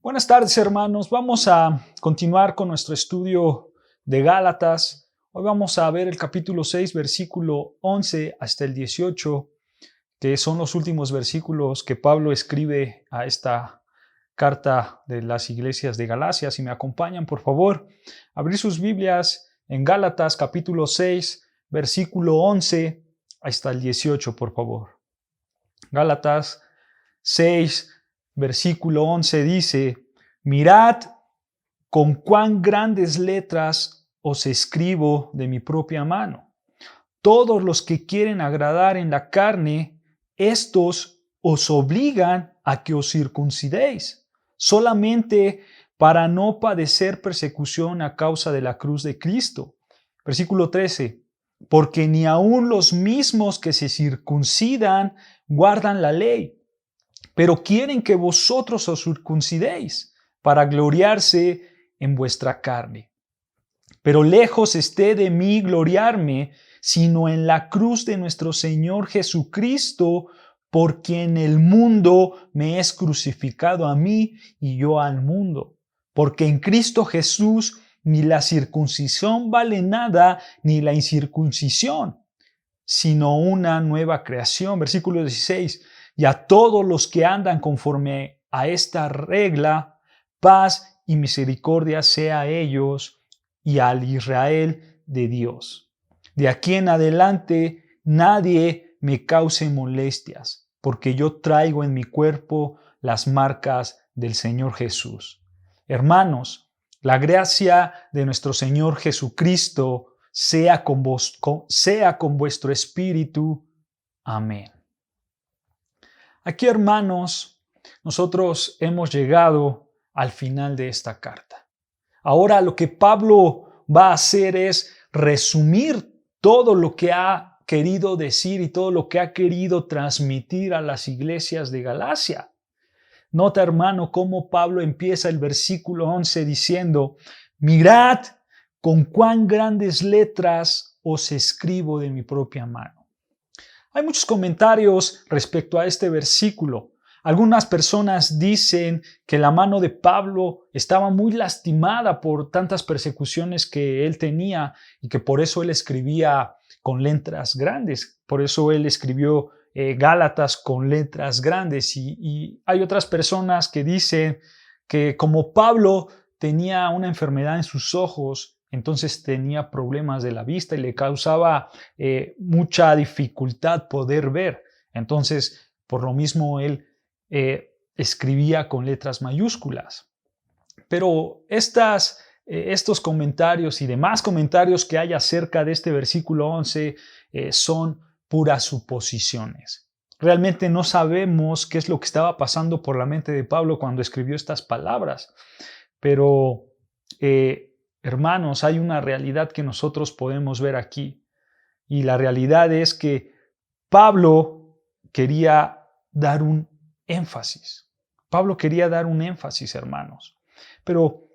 Buenas tardes, hermanos. Vamos a continuar con nuestro estudio de Gálatas. Hoy vamos a ver el capítulo 6, versículo 11 hasta el 18, que son los últimos versículos que Pablo escribe a esta carta de las iglesias de Galacia. Si me acompañan, por favor, abrir sus Biblias en Gálatas capítulo 6, versículo 11 hasta el 18, por favor. Gálatas 6, versículo 11 dice: Mirad con cuán grandes letras os escribo de mi propia mano. Todos los que quieren agradar en la carne, estos os obligan a que os circuncidéis, solamente para no padecer persecución a causa de la cruz de Cristo. Versículo 13. Porque ni aun los mismos que se circuncidan guardan la ley, pero quieren que vosotros os circuncidéis para gloriarse en vuestra carne. Pero lejos esté de mí gloriarme, sino en la cruz de nuestro Señor Jesucristo, por quien el mundo me es crucificado a mí y yo al mundo. Porque en Cristo Jesús ni la circuncisión vale nada, ni la incircuncisión, sino una nueva creación. Versículo 16. Y a todos los que andan conforme a esta regla, paz y misericordia sea a ellos y al Israel de Dios. De aquí en adelante nadie me cause molestias, porque yo traigo en mi cuerpo las marcas del Señor Jesús. Hermanos, la gracia de nuestro Señor Jesucristo sea con vuestro espíritu. Amén. Aquí, hermanos, nosotros hemos llegado al final de esta carta. Ahora lo que Pablo va a hacer es resumir todo lo que ha querido decir y todo lo que ha querido transmitir a las iglesias de Galacia. Nota, hermano, cómo Pablo empieza el versículo 11 diciendo: Mirad con cuán grandes letras os escribo de mi propia mano. Hay muchos comentarios respecto a este versículo. Algunas personas dicen que la mano de Pablo estaba muy lastimada por tantas persecuciones que él tenía y que por eso él escribía con letras grandes. Por eso él escribió Gálatas con letras grandes. Y hay otras personas que dicen que como Pablo tenía una enfermedad en sus ojos, entonces tenía problemas de la vista y le causaba mucha dificultad poder ver. Entonces, por lo mismo, él escribía con letras mayúsculas. Pero estos comentarios y demás comentarios que hay acerca de este versículo 11 son puras suposiciones. Realmente no sabemos qué es lo que estaba pasando por la mente de Pablo cuando escribió estas palabras. Pero, hermanos, hay una realidad que nosotros podemos ver aquí. Y la realidad es que Pablo quería dar un énfasis. Pablo quería dar un énfasis, hermanos. Pero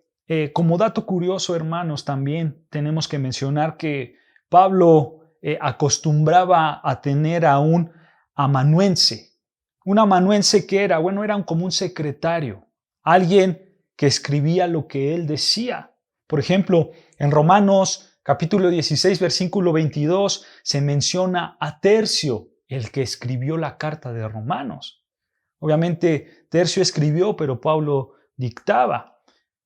como dato curioso, hermanos, también tenemos que mencionar que Pablo acostumbraba a tener a un amanuense. Un amanuense que era, era como un secretario, alguien que escribía lo que él decía. Por ejemplo, en Romanos capítulo 16, versículo 22, se menciona a Tercio, el que escribió la carta de Romanos. Obviamente, Tercio escribió, pero Pablo dictaba.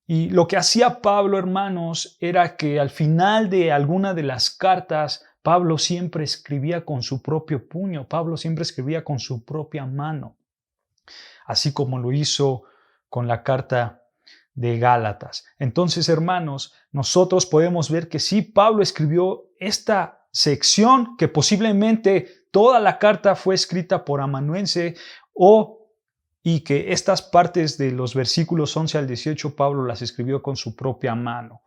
Y lo que hacía Pablo, hermanos, era que al final de alguna de las cartas, Pablo siempre escribía con su propio puño, Pablo siempre escribía con su propia mano, así como lo hizo con la carta de Gálatas. Entonces, hermanos, nosotros podemos ver que sí, Pablo escribió esta sección, que posiblemente toda la carta fue escrita por amanuense, y que estas partes de los versículos 11 al 18 Pablo las escribió con su propia mano.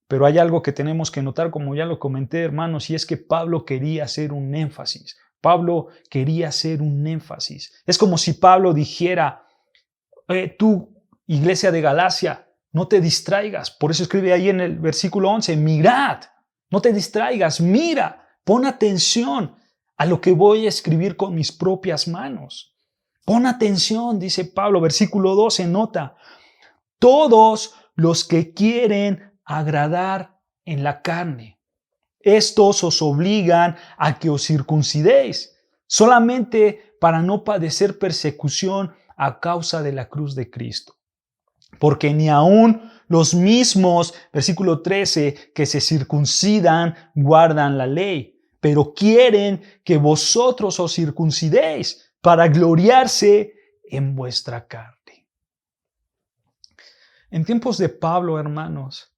Pero hay algo que tenemos que notar, como ya lo comenté, hermanos, y es que Pablo quería hacer un énfasis. Pablo quería hacer un énfasis. Es como si Pablo dijera: tú, iglesia de Galacia, no te distraigas. Por eso escribe ahí en el versículo 11, mirad, no te distraigas, mira, pon atención a lo que voy a escribir con mis propias manos. Pon atención, dice Pablo, versículo 12, nota: todos los que quieren agradar en la carne. Estos os obligan a que os circuncidéis, solamente para no padecer persecución a causa de la cruz de Cristo. Porque ni aun los mismos, versículo 13, que se circuncidan, guardan la ley, pero quieren que vosotros os circuncidéis para gloriarse en vuestra carne. En tiempos de Pablo, hermanos,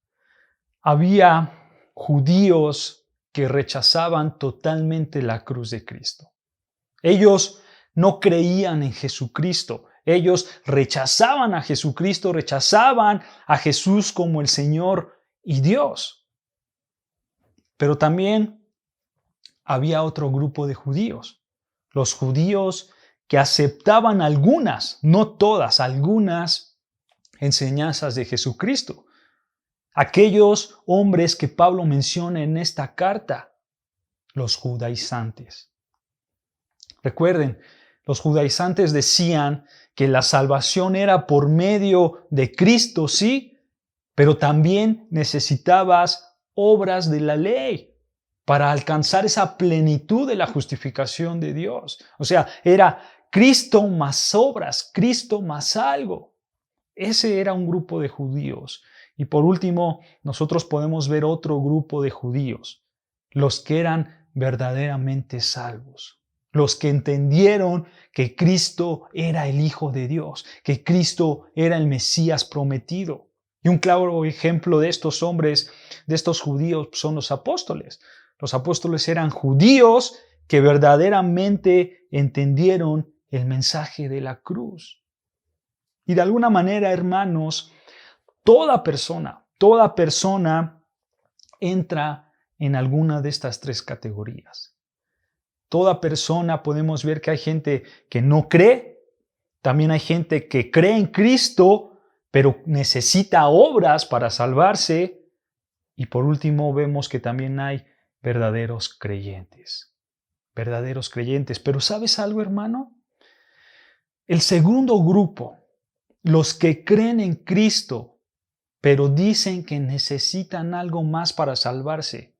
había judíos que rechazaban totalmente la cruz de Cristo. Ellos no creían en Jesucristo. Ellos rechazaban a Jesucristo, rechazaban a Jesús como el Señor y Dios. Pero también había otro grupo de judíos. Los judíos que aceptaban algunas, no todas, algunas enseñanzas de Jesucristo. Aquellos hombres que Pablo menciona en esta carta, los judaizantes. Recuerden, los judaizantes decían que la salvación era por medio de Cristo, sí, pero también necesitabas obras de la ley para alcanzar esa plenitud de la justificación de Dios. O sea, era Cristo más obras, Cristo más algo. Ese era un grupo de judíos. Y por último, nosotros podemos ver otro grupo de judíos, los que eran verdaderamente salvos. Los que entendieron que Cristo era el Hijo de Dios, que Cristo era el Mesías prometido. Y un claro ejemplo de estos hombres, de estos judíos, son los apóstoles. Los apóstoles eran judíos que verdaderamente entendieron el mensaje de la cruz. Y de alguna manera, hermanos, toda persona entra en alguna de estas tres categorías. Toda persona, podemos ver que hay gente que no cree, también hay gente que cree en Cristo, pero necesita obras para salvarse. Y por último vemos que también hay verdaderos creyentes. Verdaderos creyentes. Pero ¿sabes algo, hermano? El segundo grupo, los que creen en Cristo, pero dicen que necesitan algo más para salvarse.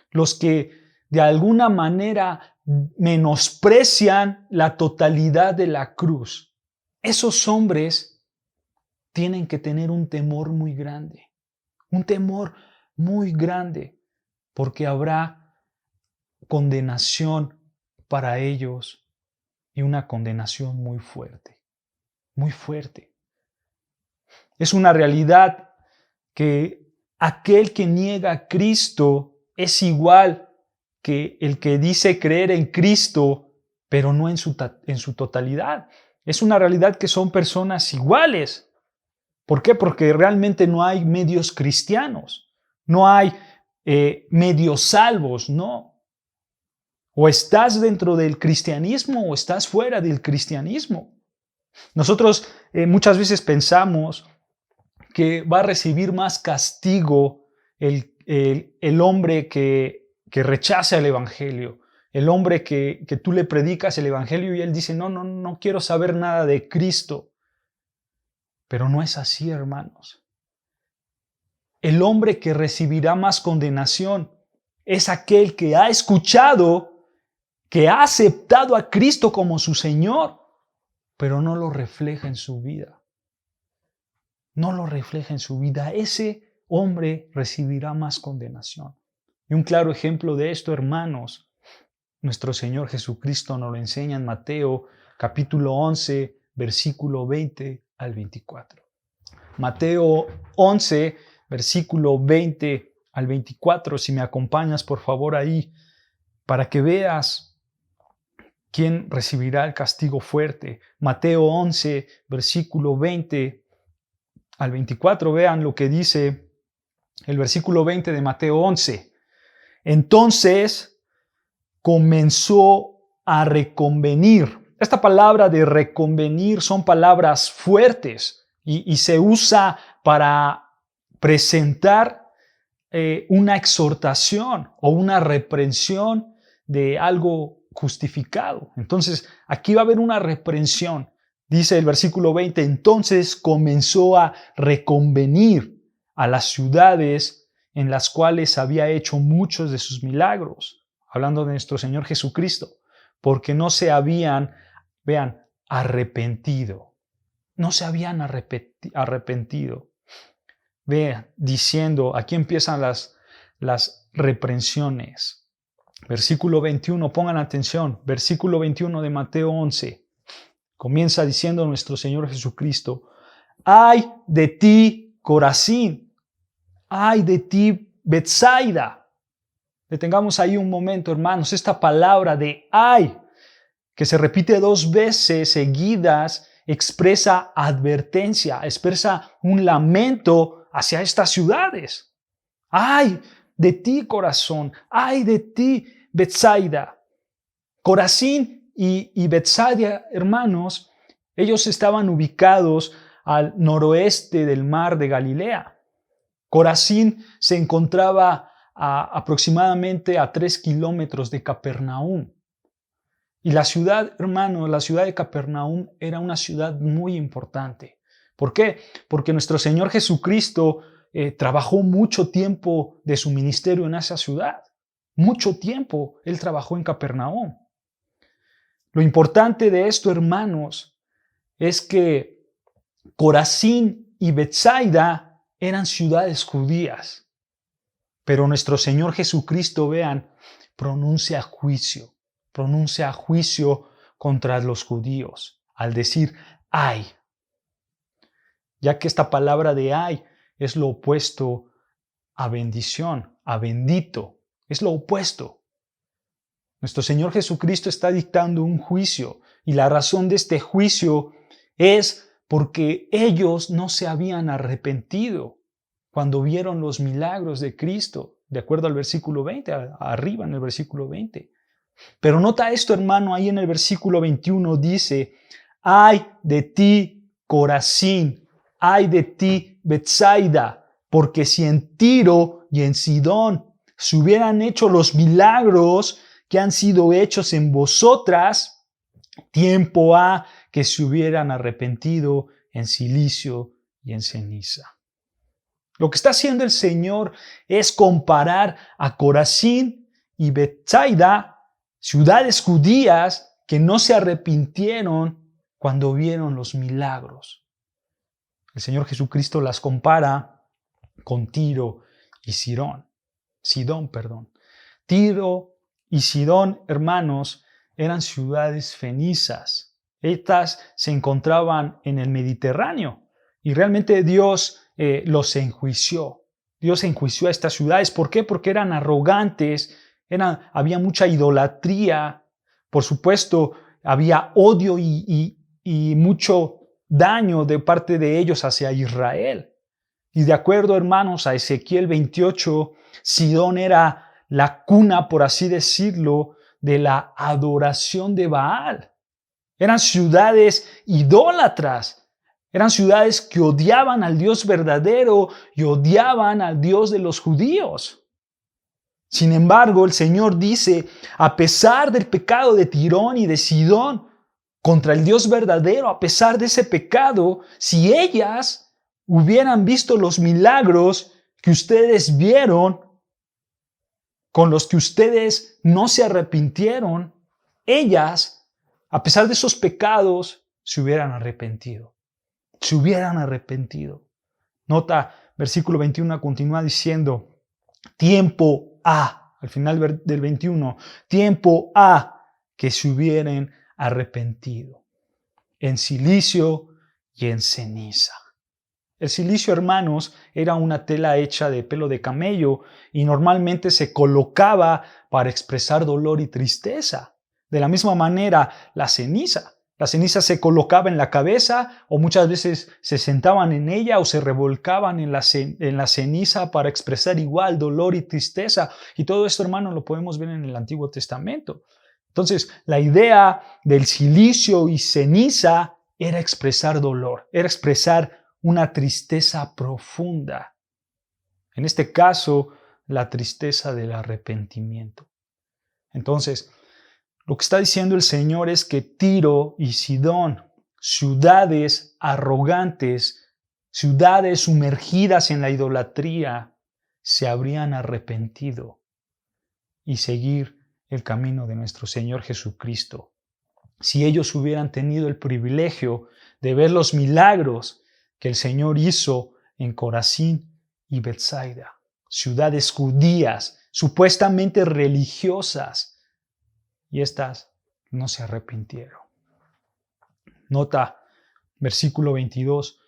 Los que de alguna manera menosprecian la totalidad de la cruz. Esos hombres tienen que tener un temor muy grande. Un temor muy grande, porque habrá condenación para ellos y una condenación muy fuerte. Muy fuerte. Es una realidad que aquel que niega a Cristo es igual que el que dice creer en Cristo, pero no en su totalidad. Es una realidad que son personas iguales. ¿Por qué? Porque realmente no hay medios cristianos, no hay medios salvos, no. O estás dentro del cristianismo o estás fuera del cristianismo. Nosotros muchas veces pensamos que va a recibir más castigo el hombre que rechaza el evangelio, el hombre que tú le predicas el evangelio y él dice, no quiero saber nada de Cristo. Pero no es así, hermanos. El hombre que recibirá más condenación es aquel que ha escuchado, que ha aceptado a Cristo como su Señor, pero no lo refleja en su vida. No lo refleja en su vida. Ese hombre recibirá más condenación. Y un claro ejemplo de esto, hermanos, nuestro Señor Jesucristo nos lo enseña en Mateo capítulo 11, versículo 20 al 24. Mateo 11, versículo 20 al 24, si me acompañas por favor ahí, para que veas quién recibirá el castigo fuerte. Mateo 11, versículo 20 al 24, vean lo que dice el versículo 20 de Mateo 11. Entonces comenzó a reconvenir. Esta palabra de reconvenir son palabras fuertes y se usa para presentar una exhortación o una reprensión de algo justificado. Entonces, aquí va a haber una reprensión Dice el versículo 20, entonces comenzó a reconvenir a las ciudades en las cuales había hecho muchos de sus milagros, hablando de nuestro Señor Jesucristo, porque no se habían, vean, arrepentido. No se habían arrepentido. Vean, diciendo, aquí empiezan las reprensiones. Versículo 21, pongan atención, versículo 21 de Mateo 11. Comienza diciendo nuestro Señor Jesucristo, ¡ay de ti, Corazín! ¡Ay de ti, Betsaida! Detengamos ahí un momento, hermanos. Esta palabra de ¡ay!, que se repite 2 veces seguidas, expresa advertencia, expresa un lamento hacia estas ciudades. ¡Ay de ti, corazón! ¡Ay de ti, Betsaida! Corazín y Betsaida, hermanos, ellos estaban ubicados al noroeste del mar de Galilea. Corazín se encontraba aproximadamente a 3 kilómetros de Capernaum. Y la ciudad, hermanos, la ciudad de Capernaum era una ciudad muy importante. ¿Por qué? Porque nuestro Señor Jesucristo trabajó mucho tiempo de su ministerio en esa ciudad. Mucho tiempo Él trabajó en Capernaum. Lo importante de esto, hermanos, es que Corazín y Betsaida eran ciudades judías. Pero nuestro Señor Jesucristo, vean, pronuncia juicio contra los judíos al decir ay. Ya que esta palabra de ay es lo opuesto a bendición, a bendito. Es lo opuesto. Nuestro Señor Jesucristo está dictando un juicio y la razón de este juicio es porque ellos no se habían arrepentido cuando vieron los milagros de Cristo, de acuerdo al versículo 20, arriba en el versículo 20. Pero nota esto, hermano, ahí en el versículo 21 dice, ay de ti, Corazín, ay de ti, Betsaida, porque si en Tiro y en Sidón se hubieran hecho los milagros que han sido hechos en vosotras, tiempo ha que se hubieran arrepentido en cilicio y en ceniza. Lo que está haciendo el Señor es comparar a Corazín y Betsaida, ciudades judías que no se arrepintieron cuando vieron los milagros. El Señor Jesucristo las compara con Tiro y Sidón. Tiro y Sidón, hermanos, eran ciudades fenicias. Estas se encontraban en el Mediterráneo y realmente Dios los enjuició. Dios enjuició a estas ciudades. ¿Por qué? Porque eran arrogantes, había mucha idolatría, por supuesto, había odio y mucho daño de parte de ellos hacia Israel. Y de acuerdo, hermanos, a Ezequiel 28, Sidón era la cuna, por así decirlo, de la adoración de Baal. Eran ciudades idólatras. Eran ciudades que odiaban al Dios verdadero y odiaban al Dios de los judíos. Sin embargo, el Señor dice, a pesar del pecado de Tirón y de Sidón contra el Dios verdadero, a pesar de ese pecado, si ellas hubieran visto los milagros que ustedes vieron, con los que ustedes no se arrepintieron, ellas, a pesar de esos pecados, se hubieran arrepentido. Se hubieran arrepentido. Nota, versículo 21 continúa diciendo, tiempo ha, al final del 21, tiempo ha que se hubieran arrepentido, en cilicio y en ceniza. El cilicio, hermanos, era una tela hecha de pelo de camello y normalmente se colocaba para expresar dolor y tristeza. De la misma manera, la ceniza se colocaba en la cabeza o muchas veces se sentaban en ella o se revolcaban en la ceniza para expresar igual dolor y tristeza. Y todo esto, hermanos, lo podemos ver en el Antiguo Testamento. Entonces, la idea del cilicio y ceniza era expresar dolor, era expresar una tristeza profunda. En este caso, la tristeza del arrepentimiento. Entonces, lo que está diciendo el Señor es que Tiro y Sidón ciudades arrogantes, ciudades sumergidas en la idolatría, se habrían arrepentido y seguir el camino de nuestro Señor Jesucristo. Si ellos hubieran tenido el privilegio de ver los milagros que el Señor hizo en Corazín y Betsaida, ciudades judías, supuestamente religiosas, y estas no se arrepintieron. Nota versículo 22.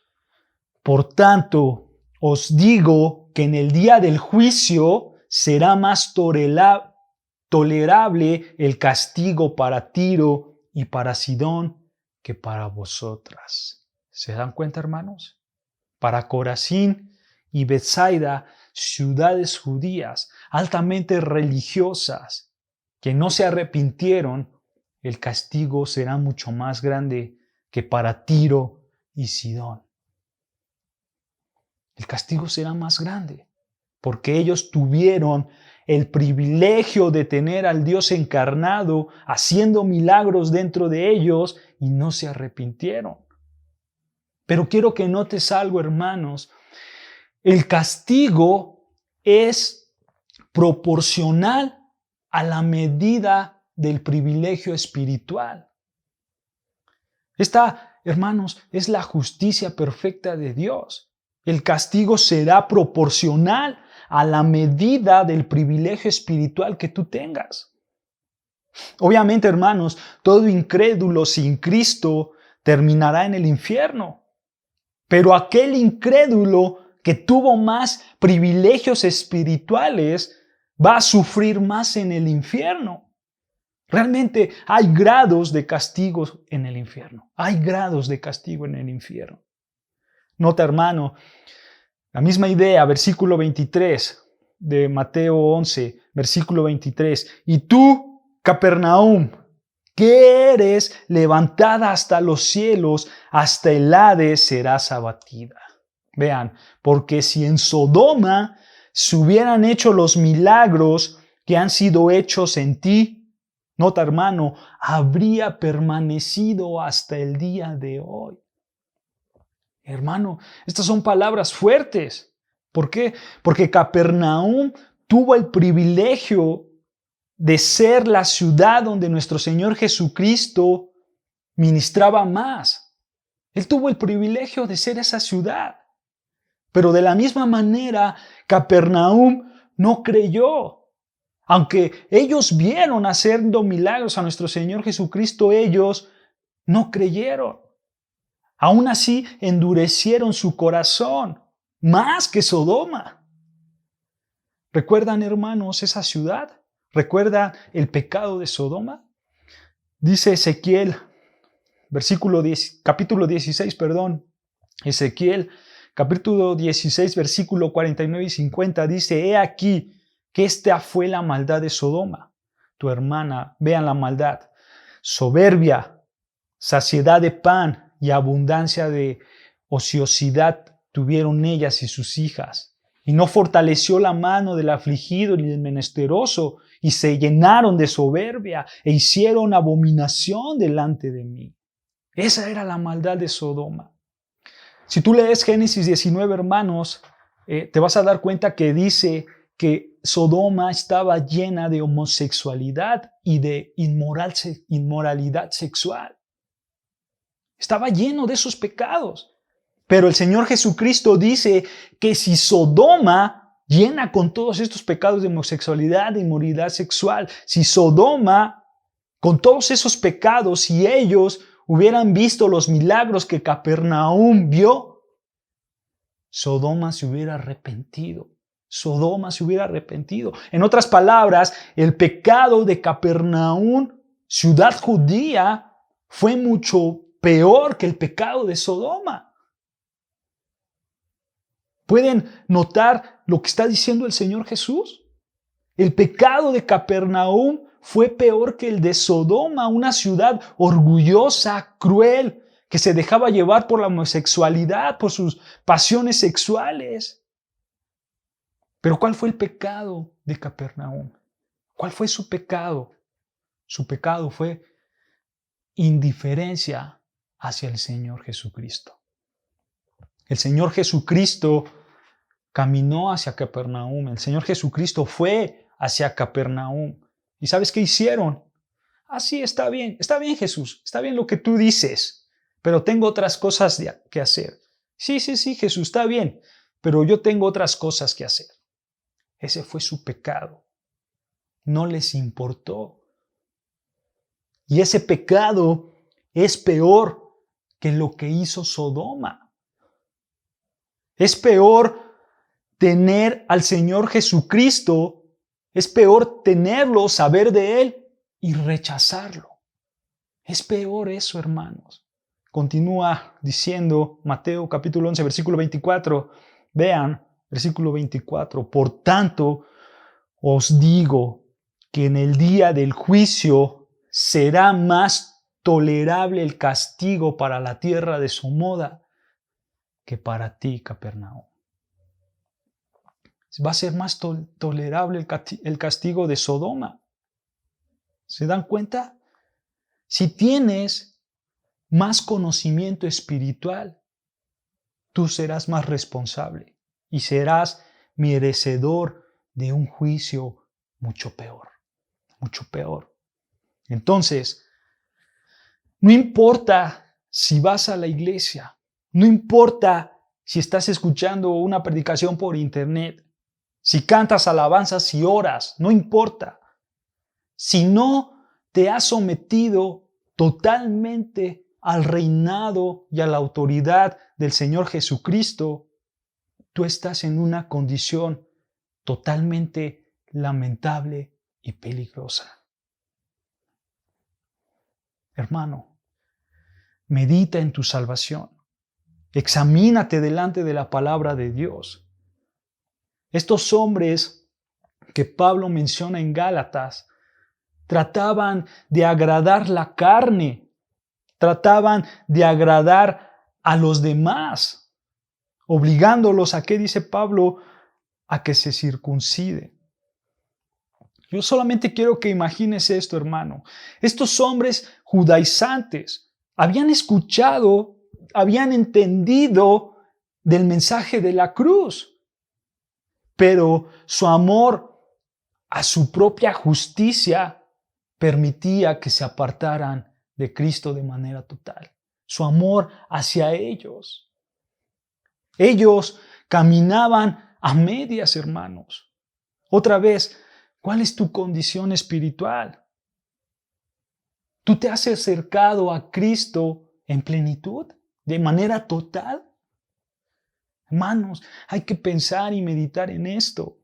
Por tanto, os digo que en el día del juicio será más tolerable el castigo para Tiro y para Sidón que para vosotras. ¿Se dan cuenta, hermanos? Para Corazín y Betsaida, ciudades judías altamente religiosas que no se arrepintieron, el castigo será mucho más grande que para Tiro y Sidón. El castigo será más grande porque ellos tuvieron el privilegio de tener al Dios encarnado haciendo milagros dentro de ellos y no se arrepintieron. Pero quiero que notes algo, hermanos. El castigo es proporcional a la medida del privilegio espiritual. Esta, hermanos, es la justicia perfecta de Dios. El castigo será proporcional a la medida del privilegio espiritual que tú tengas. Obviamente, hermanos, todo incrédulo sin Cristo terminará en el infierno. Pero aquel incrédulo que tuvo más privilegios espirituales va a sufrir más en el infierno. Realmente hay grados de castigos en el infierno. Hay grados de castigo en el infierno. Nota, hermano, la misma idea, versículo 23 de Mateo 11, versículo 23. Y tú, Capernaum, que eres levantada hasta los cielos, hasta el Hades serás abatida. Vean, porque si en Sodoma se hubieran hecho los milagros que han sido hechos en ti, nota, hermano, habría permanecido hasta el día de hoy. Hermano, estas son palabras fuertes. ¿Por qué? Porque Capernaum tuvo el privilegio de ser la ciudad donde nuestro Señor Jesucristo ministraba más. Él tuvo el privilegio de ser esa ciudad. Pero de la misma manera, Capernaum no creyó. Aunque ellos vieron haciendo milagros a nuestro Señor Jesucristo, ellos no creyeron. Aún así, endurecieron su corazón más que Sodoma. ¿Recuerdan, hermanos, esa ciudad? ¿Recuerdan el pecado de Sodoma? Dice Ezequiel, capítulo 16, Ezequiel, capítulo 16, versículo 49 y 50, dice: He aquí que esta fue la maldad de Sodoma, tu hermana. Vean la maldad: soberbia, saciedad de pan y abundancia de ociosidad tuvieron ellas y sus hijas. Y no fortaleció la mano del afligido ni del menesteroso, y se llenaron de soberbia e hicieron abominación delante de mí. Esa era la maldad de Sodoma. Si tú lees Génesis 19, hermanos, te vas a dar cuenta que dice que Sodoma estaba llena de homosexualidad y de inmoralidad sexual. Estaba lleno de esos pecados. Pero el Señor Jesucristo dice que si Sodoma llena con todos estos pecados de homosexualidad, de inmoralidad sexual, si Sodoma con todos esos pecados, si ellos hubieran visto los milagros que Capernaum vio, Sodoma se hubiera arrepentido. Sodoma se hubiera arrepentido. En otras palabras, el pecado de Capernaum, ciudad judía, fue mucho peor que el pecado de Sodoma. ¿Pueden notar lo que está diciendo el Señor Jesús? El pecado de Capernaum fue peor que el de Sodoma, una ciudad orgullosa, cruel, que se dejaba llevar por la homosexualidad, por sus pasiones sexuales. Pero ¿cuál fue el pecado de Capernaum? ¿Cuál fue su pecado? Su pecado fue indiferencia hacia el Señor Jesucristo. El Señor Jesucristo caminó hacia Capernaum. El Señor Jesucristo fue hacia Capernaum. ¿Y sabes qué hicieron? Ah, sí, está bien Jesús, está bien lo que tú dices, pero tengo otras cosas que hacer. Sí, Jesús, está bien, pero yo tengo otras cosas que hacer. Ese fue su pecado. No les importó. Y ese pecado es peor que lo que hizo Sodoma. Es peor tener al Señor Jesucristo, es peor tenerlo, saber de Él y rechazarlo. Es peor eso, hermanos. Continúa diciendo Mateo capítulo 11, versículo 24. Vean, versículo 24. Por tanto, os digo que en el día del juicio será más tolerable el castigo para la tierra de Somoda que para ti, Capernaum. Va a ser más tolerable el castigo de Sodoma. ¿Se dan cuenta? Si tienes más conocimiento espiritual, tú serás más responsable y serás merecedor de un juicio mucho peor, mucho peor. Entonces, no importa si vas a la iglesia, no importa si estás escuchando una predicación por internet, si cantas alabanzas y oras, no importa. Si no te has sometido totalmente al reinado y a la autoridad del Señor Jesucristo, tú estás en una condición totalmente lamentable y peligrosa. Hermano, medita en tu salvación. Examínate delante de la palabra de Dios. Estos hombres que Pablo menciona en Gálatas trataban de agradar la carne, trataban de agradar a los demás, obligándolos a, ¿qué dice Pablo? A que se circunciden. Yo solamente quiero que imagines esto, hermano. Estos hombres judaizantes habían escuchado, habían entendido del mensaje de la cruz, pero su amor a su propia justicia permitía que se apartaran de Cristo de manera total. Su amor hacia ellos. Ellos caminaban a medias, hermanos. Otra vez, ¿cuál es tu condición espiritual? ¿Tú te has acercado a Cristo en plenitud, de manera total? Hermanos, hay que pensar y meditar en esto.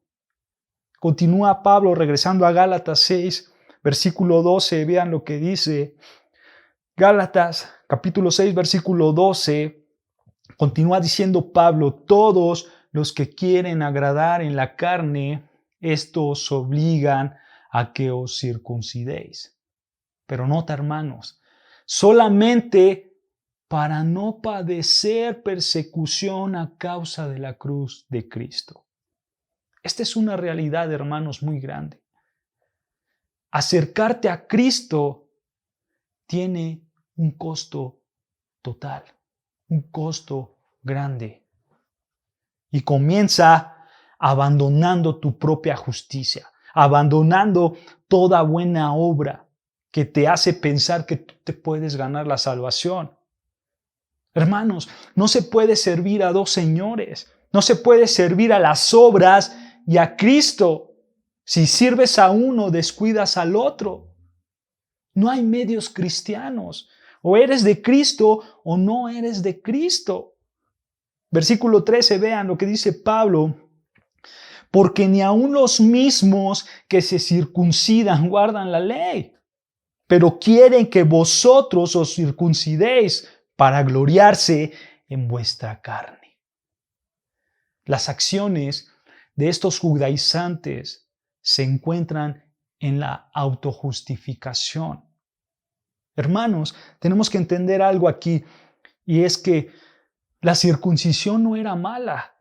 Continúa Pablo regresando a Gálatas 6, versículo 12. Vean lo que dice. Gálatas capítulo 6, versículo 12. Continúa diciendo Pablo: todos los que quieren agradar en la carne, estos obligan a que os circuncidéis. Pero nota, hermanos, solamente para no padecer persecución a causa de la cruz de Cristo. Esta es una realidad, hermanos, muy grande. Acercarte a Cristo tiene un costo total, un costo grande. Y comienza abandonando tu propia justicia, abandonando toda buena obra que te hace pensar que tú te puedes ganar la salvación. Hermanos, no se puede servir a dos señores. No se puede servir a las obras y a Cristo. Si sirves a uno, descuidas al otro. No hay medios cristianos. O eres de Cristo o no eres de Cristo. Versículo 13, vean lo que dice Pablo. Porque ni aun los mismos que se circuncidan guardan la ley, pero quieren que vosotros os circuncidéis para gloriarse en vuestra carne. Las acciones de estos judaizantes se encuentran en la autojustificación. Hermanos, tenemos que entender algo aquí, y es que la circuncisión no era mala.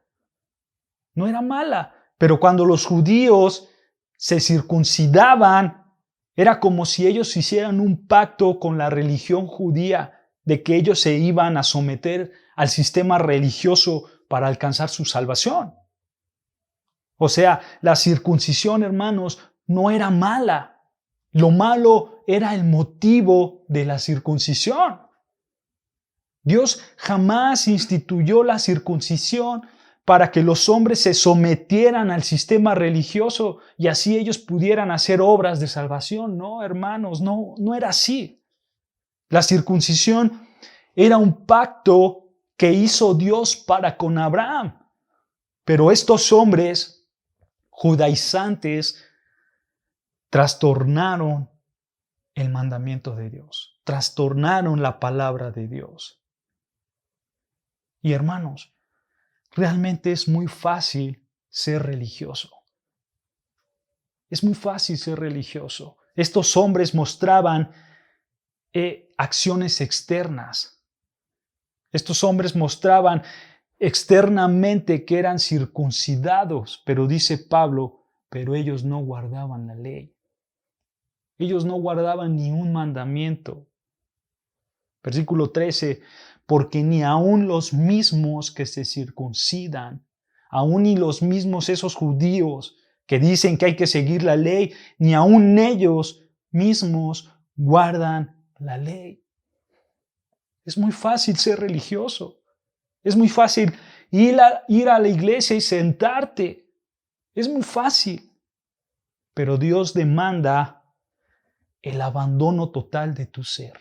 No era mala, pero cuando los judíos se circuncidaban, era como si ellos hicieran un pacto con la religión judía de que ellos se iban a someter al sistema religioso para alcanzar su salvación. O sea, la circuncisión, hermanos, no era mala. Lo malo era el motivo de la circuncisión. Dios jamás instituyó la circuncisión para que los hombres se sometieran al sistema religioso y así ellos pudieran hacer obras de salvación. No, hermanos, no era así. La circuncisión era un pacto que hizo Dios para con Abraham. Pero estos hombres judaizantes trastornaron el mandamiento de Dios, trastornaron la palabra de Dios. Y hermanos, realmente es muy fácil ser religioso. Es muy fácil ser religioso. Estos hombres mostraban acciones externas. Estos hombres mostraban externamente que eran circuncidados, pero dice Pablo, pero ellos no guardaban la ley. Ellos no guardaban ni un mandamiento. Versículo 13, porque ni aun los mismos que se circuncidan, aun ni los mismos esos judíos que dicen que hay que seguir la ley, ni aun ellos mismos guardan la ley. Es muy fácil ser religioso. Es muy fácil ir a la iglesia y sentarte. Es muy fácil. Pero Dios demanda el abandono total de tu ser.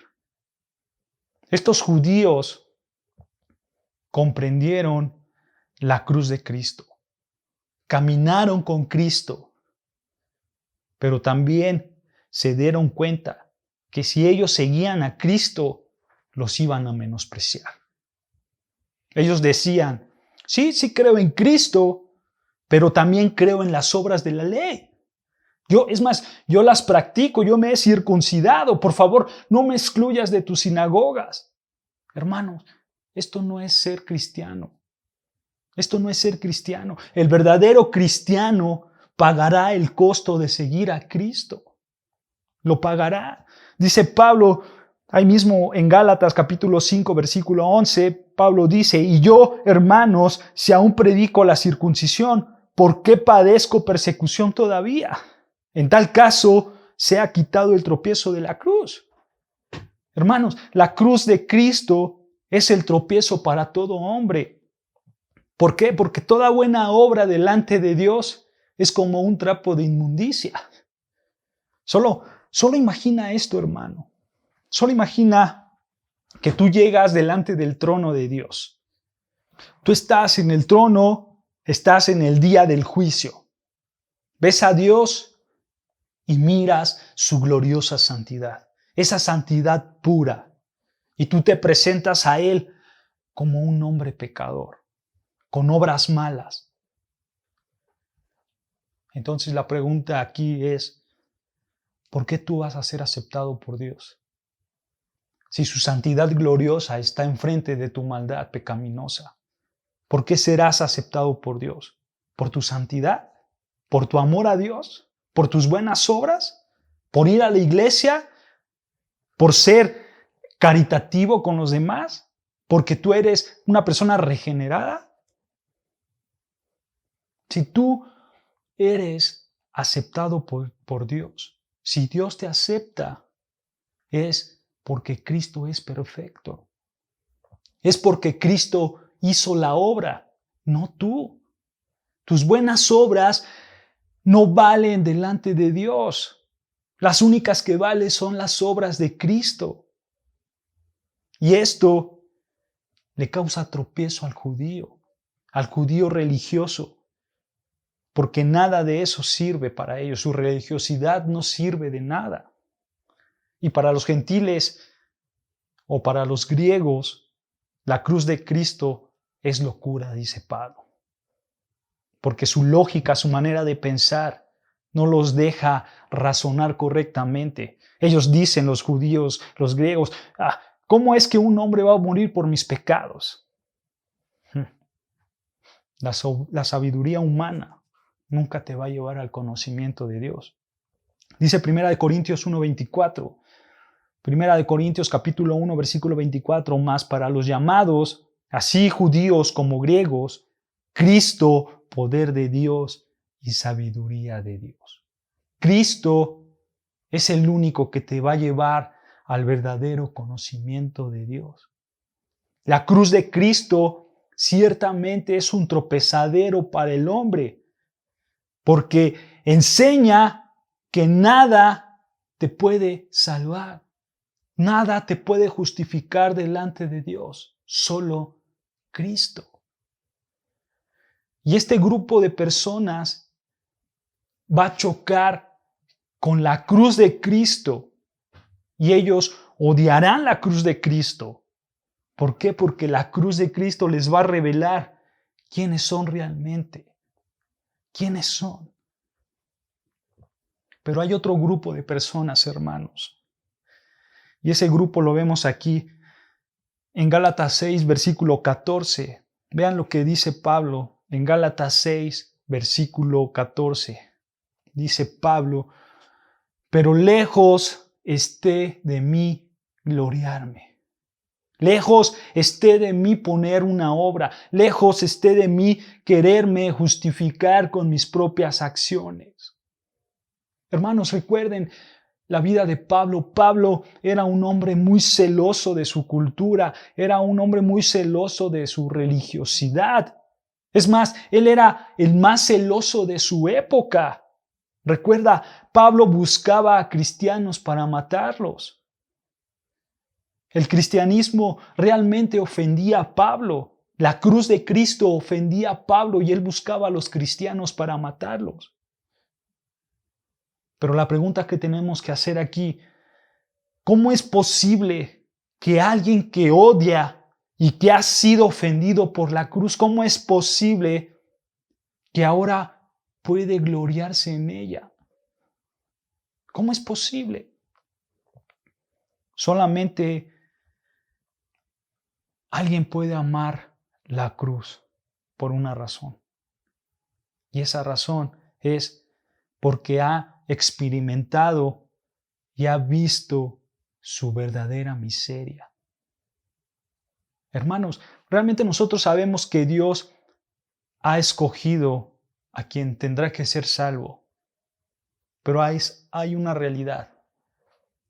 Estos judíos comprendieron la cruz de Cristo, caminaron con Cristo, pero también se dieron cuenta que si ellos seguían a Cristo, los iban a menospreciar. Ellos decían, sí creo en Cristo, pero también creo en las obras de la ley. Yo las practico, yo me he circuncidado. Por favor, no me excluyas de tus sinagogas. Hermanos, esto no es ser cristiano. Esto no es ser cristiano. El verdadero cristiano pagará el costo de seguir a Cristo. Lo pagará. Dice Pablo, ahí mismo en Gálatas capítulo 5, versículo 11, Pablo dice, y yo, hermanos, si aún predico la circuncisión, ¿por qué padezco persecución todavía? En tal caso, se ha quitado el tropiezo de la cruz. Hermanos, la cruz de Cristo es el tropiezo para todo hombre. ¿Por qué? Porque toda buena obra delante de Dios es como un trapo de inmundicia. Solo imagina esto, hermano. Solo imagina que tú llegas delante del trono de Dios. Tú estás en el trono, estás en el día del juicio. Ves a Dios y miras su gloriosa santidad, esa santidad pura. Y tú te presentas a Él como un hombre pecador, con obras malas. Entonces la pregunta aquí es, ¿por qué tú vas a ser aceptado por Dios? Si su santidad gloriosa está enfrente de tu maldad pecaminosa, ¿por qué serás aceptado por Dios? ¿Por tu santidad? ¿Por tu amor a Dios? ¿Por tus buenas obras? ¿Por ir a la iglesia? ¿Por ser caritativo con los demás? ¿Porque tú eres una persona regenerada? Si tú eres aceptado por Dios, si Dios te acepta, es porque Cristo es perfecto. Es porque Cristo hizo la obra, no tú. Tus buenas obras no valen delante de Dios. Las únicas que valen son las obras de Cristo. Y esto le causa tropiezo al judío religioso, porque nada de eso sirve para ellos. Su religiosidad no sirve de nada. Y para los gentiles o para los griegos, la cruz de Cristo es locura, dice Pablo. Porque su lógica, su manera de pensar, no los deja razonar correctamente. Ellos dicen, los judíos, los griegos, ¿cómo es que un hombre va a morir por mis pecados? La sabiduría humana nunca te va a llevar al conocimiento de Dios. Dice 1 Corintios 1:24, Primera de Corintios capítulo 1, versículo 24, más para los llamados, así judíos como griegos, Cristo, poder de Dios y sabiduría de Dios. Cristo es el único que te va a llevar al verdadero conocimiento de Dios. La cruz de Cristo ciertamente es un tropezadero para el hombre, porque enseña que nada te puede salvar, nada te puede justificar delante de Dios, solo Cristo. Y este grupo de personas va a chocar con la cruz de Cristo y ellos odiarán la cruz de Cristo. ¿Por qué? Porque la cruz de Cristo les va a revelar quiénes son realmente. ¿Quiénes son? Pero hay otro grupo de personas, hermanos. Y ese grupo lo vemos aquí en Gálatas 6, versículo 14. Vean lo que dice Pablo en Gálatas 6, versículo 14. Dice Pablo, pero lejos esté de mí gloriarme. Lejos esté de mí poner una obra. Lejos esté de mí quererme justificar con mis propias acciones. Hermanos, recuerden la vida de Pablo. Pablo era un hombre muy celoso de su cultura. Era un hombre muy celoso de su religiosidad. Es más, él era el más celoso de su época. Recuerda, Pablo buscaba a cristianos para matarlos. El cristianismo realmente ofendía a Pablo. La cruz de Cristo ofendía a Pablo y él buscaba a los cristianos para matarlos. Pero la pregunta que tenemos que hacer aquí, ¿cómo es posible que alguien que odia y que ha sido ofendido por la cruz, cómo es posible que ahora puede gloriarse en ella? ¿Cómo es posible? Solamente alguien puede amar la cruz por una razón. Y esa razón es porque ha experimentado y ha visto su verdadera miseria. Hermanos, realmente nosotros sabemos que Dios ha escogido a quien tendrá que ser salvo. Pero hay una realidad,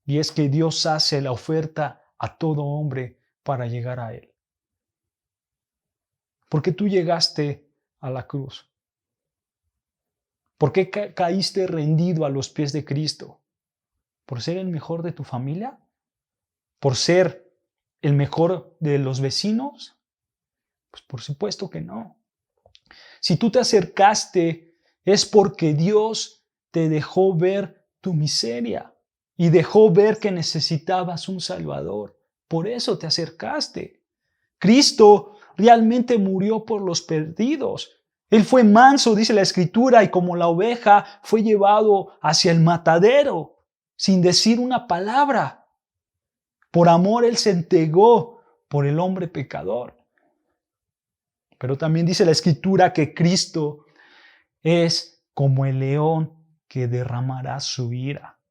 y es que Dios hace la oferta a todo hombre para llegar a Él. ¿Por qué tú llegaste a la cruz? ¿Por qué caíste rendido a los pies de Cristo? ¿Por ser el mejor de tu familia? ¿Por ser el mejor de los vecinos? Pues por supuesto que no. Si tú te acercaste es porque Dios te dejó ver tu miseria y dejó ver que necesitabas un Salvador. Por eso te acercaste. Cristo realmente murió por los perdidos. Él fue manso, dice la Escritura, y como la oveja fue llevado hacia el matadero, sin decir una palabra. Por amor Él se entregó por el hombre pecador. Pero también dice la Escritura que Cristo es como el león que derramará su ira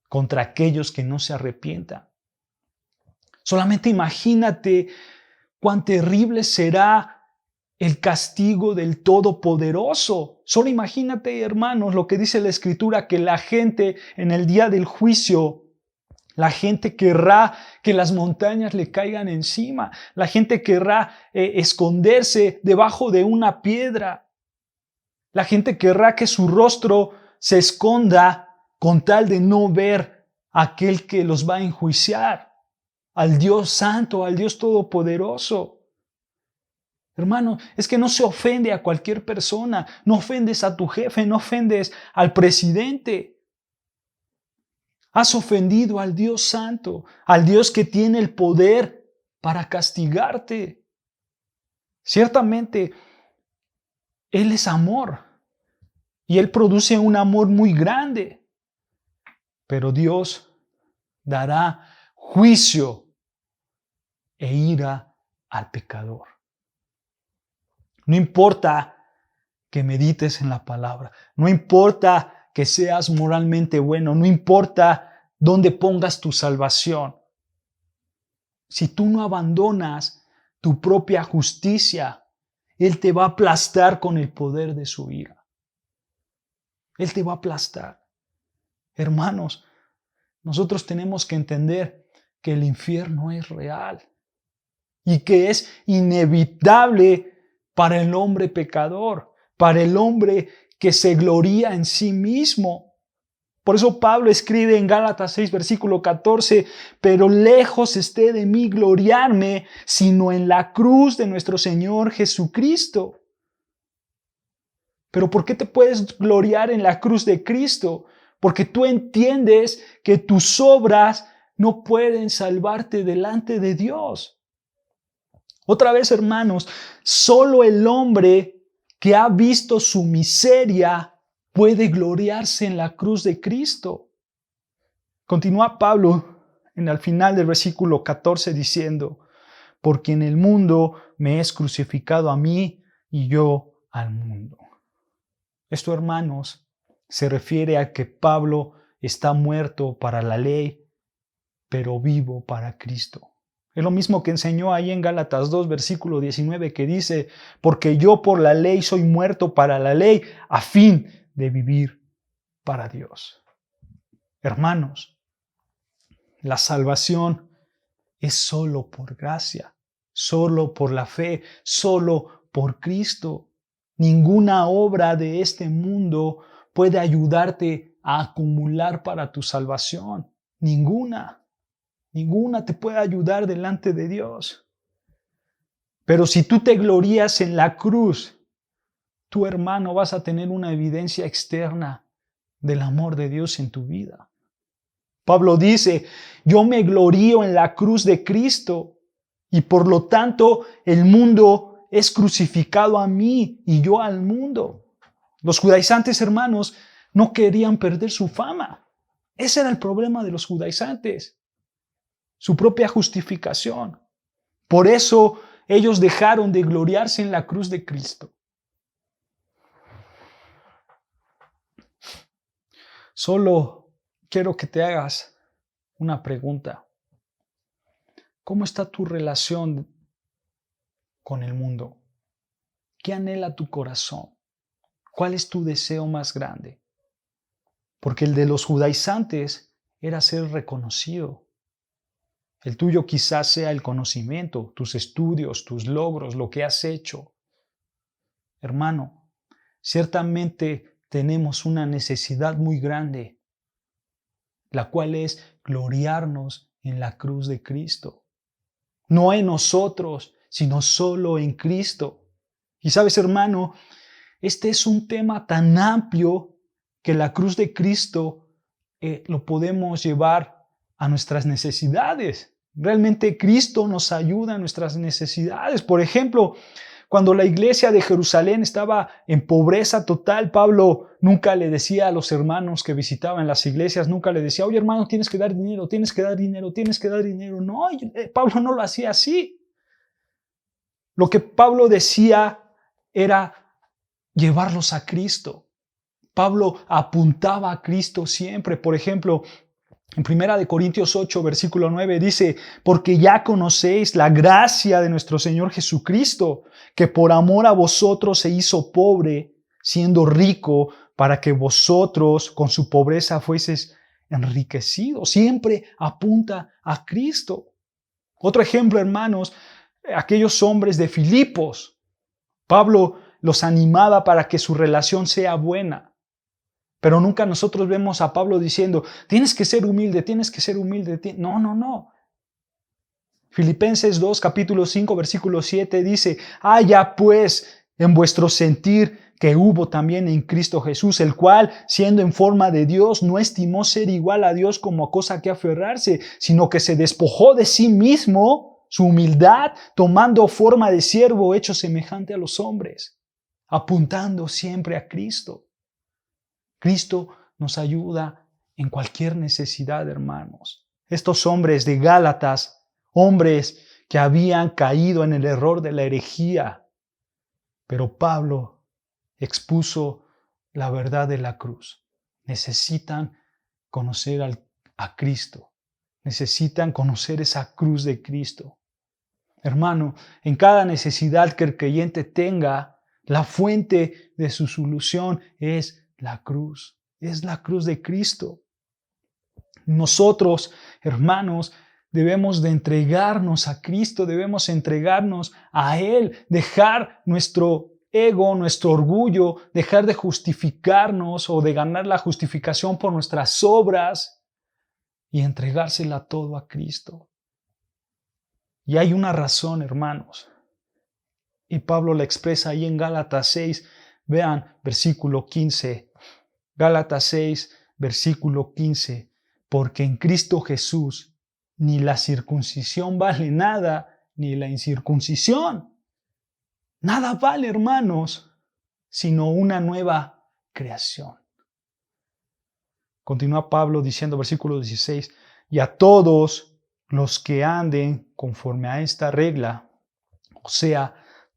contra aquellos que no se arrepientan. Solamente imagínate cuán terrible será el castigo del Todopoderoso. Solo imagínate, hermanos, lo que dice la Escritura, que la gente en el día del juicio, la gente querrá que las montañas le caigan encima. La gente querrá esconderse debajo de una piedra. La gente querrá que su rostro se esconda con tal de no ver a aquel que los va a enjuiciar, al Dios Santo, al Dios Todopoderoso. Hermano, es que no se ofende a cualquier persona, no ofendes a tu jefe, no ofendes al presidente. Has ofendido al Dios Santo, al Dios que tiene el poder para castigarte. Ciertamente, Él es amor y Él produce un amor muy grande, pero Dios dará juicio e ira al pecador. No importa que medites en la palabra, no importa que seas moralmente bueno, no importa donde pongas tu salvación. Si tú no abandonas tu propia justicia, Él te va a aplastar con el poder de su ira. Él te va a aplastar. Hermanos, nosotros tenemos que entender que el infierno es real y que es inevitable para el hombre pecador, para el hombre que se gloría en sí mismo. Por eso Pablo escribe en Gálatas 6, versículo 14, pero lejos esté de mí gloriarme, sino en la cruz de nuestro Señor Jesucristo. Pero ¿por qué te puedes gloriar en la cruz de Cristo? Porque tú entiendes que tus obras no pueden salvarte delante de Dios. Otra vez, hermanos, solo el hombre que ha visto su miseria puede gloriarse en la cruz de Cristo. Continúa Pablo al final del versículo 14 diciendo, porque en el mundo me es crucificado a mí y yo al mundo. Esto, hermanos, se refiere a que Pablo está muerto para la ley, pero vivo para Cristo. Es lo mismo que enseñó ahí en Gálatas 2, versículo 19, que dice, porque yo por la ley soy muerto para la ley, a fin de vivir para Dios. Hermanos, la salvación es solo por gracia, solo por la fe, solo por Cristo. Ninguna obra de este mundo puede ayudarte a acumular para tu salvación. Ninguna te puede ayudar delante de Dios. Pero si tú te glorías en la cruz, tu hermano vas a tener una evidencia externa del amor de Dios en tu vida. Pablo dice, yo me glorío en la cruz de Cristo y por lo tanto el mundo es crucificado a mí y yo al mundo. Los judaizantes, hermanos, no querían perder su fama. Ese era el problema de los judaizantes, su propia justificación. Por eso ellos dejaron de gloriarse en la cruz de Cristo. Solo quiero que te hagas una pregunta. ¿Cómo está tu relación con el mundo? ¿Qué anhela tu corazón? ¿Cuál es tu deseo más grande? Porque el de los judaizantes era ser reconocido. El tuyo quizás sea el conocimiento, tus estudios, tus logros, lo que has hecho. Hermano, ciertamente tenemos una necesidad muy grande, la cual es gloriarnos en la cruz de Cristo. No en nosotros, sino solo en Cristo. Y sabes, hermano, este es un tema tan amplio que la cruz de Cristo lo podemos llevar a nuestras necesidades. Realmente Cristo nos ayuda en nuestras necesidades. Por ejemplo, cuando la iglesia de Jerusalén estaba en pobreza total, Pablo nunca le decía a los hermanos que visitaban las iglesias, nunca le decía, oye hermano, tienes que dar dinero, tienes que dar dinero, tienes que dar dinero. No, Pablo no lo hacía así. Lo que Pablo decía era llevarlos a Cristo. Pablo apuntaba a Cristo siempre. Por ejemplo, en 1 Corintios 8, versículo 9 dice, porque ya conocéis la gracia de nuestro Señor Jesucristo, que por amor a vosotros se hizo pobre, siendo rico, para que vosotros con su pobreza fueseis enriquecidos. Siempre apunta a Cristo. Otro ejemplo, hermanos, aquellos hombres de Filipos. Pablo los animaba para que su relación sea buena. Pero nunca nosotros vemos a Pablo diciendo, tienes que ser humilde, tienes que ser humilde. No. Filipenses 2, capítulo 5, versículo 7 dice, haya pues en vuestro sentir que hubo también en Cristo Jesús, el cual, siendo en forma de Dios, no estimó ser igual a Dios como a cosa que aferrarse, sino que se despojó de sí mismo, su humildad, tomando forma de siervo, hecho semejante a los hombres, apuntando siempre a Cristo. Cristo nos ayuda en cualquier necesidad, hermanos. Estos hombres de Gálatas, hombres que habían caído en el error de la herejía, pero Pablo expuso la verdad de la cruz. Necesitan conocer a Cristo. Necesitan conocer esa cruz de Cristo. Hermano, en cada necesidad que el creyente tenga, la fuente de su solución es la cruz de Cristo. Nosotros, hermanos, debemos de entregarnos a Cristo, debemos entregarnos a Él, dejar nuestro ego, nuestro orgullo, dejar de justificarnos o de ganar la justificación por nuestras obras y entregársela todo a Cristo. Y hay una razón, hermanos, y Pablo la expresa ahí en Gálatas 6, vean versículo 15, Gálatas 6, versículo 15, porque en Cristo Jesús ni la circuncisión vale nada, ni la incircuncisión. Nada vale, hermanos, sino una nueva creación. Continúa Pablo diciendo, versículo 16, y a todos los que anden conforme a esta regla, o sea,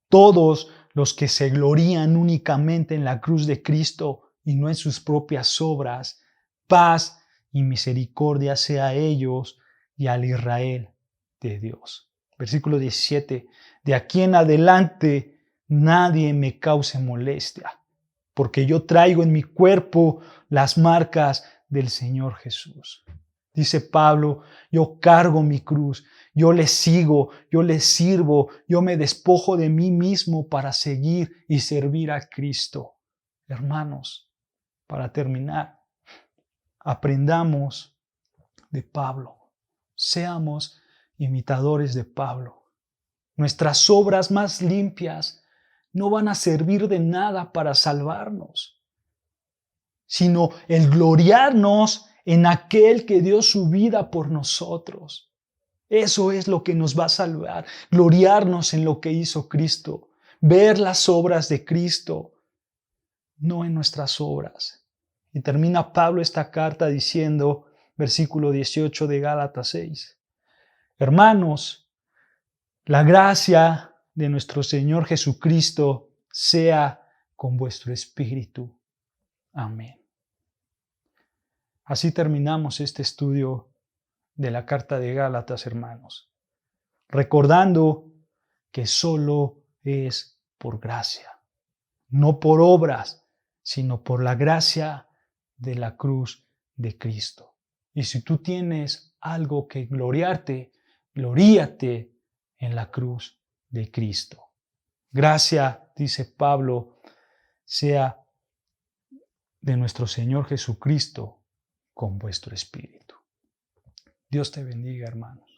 todos los que se glorían únicamente en la cruz de Cristo y no en sus propias obras, paz y misericordia sea a ellos y al Israel de Dios. Versículo 17, de aquí en adelante nadie me cause molestia, porque yo traigo en mi cuerpo las marcas del Señor Jesús. Dice Pablo, yo cargo mi cruz, yo le sigo, yo le sirvo, yo me despojo de mí mismo para seguir y servir a Cristo. Hermanos, para terminar, aprendamos de Pablo, seamos imitadores de Pablo. Nuestras obras más limpias no van a servir de nada para salvarnos, sino el gloriarnos en aquel que dio su vida por nosotros. Eso es lo que nos va a salvar, gloriarnos en lo que hizo Cristo, ver las obras de Cristo, no en nuestras obras. Y termina Pablo esta carta diciendo, versículo 18 de Gálatas 6, hermanos, la gracia de nuestro Señor Jesucristo sea con vuestro espíritu. Amén. Así terminamos este estudio de la carta de Gálatas, hermanos, recordando que solo es por gracia, no por obras, sino por la gracia de la cruz de Cristo. Y si tú tienes algo que gloriarte, gloríate en la cruz de Cristo. Gracia, dice Pablo, sea de nuestro Señor Jesucristo con vuestro espíritu. Dios te bendiga, hermanos.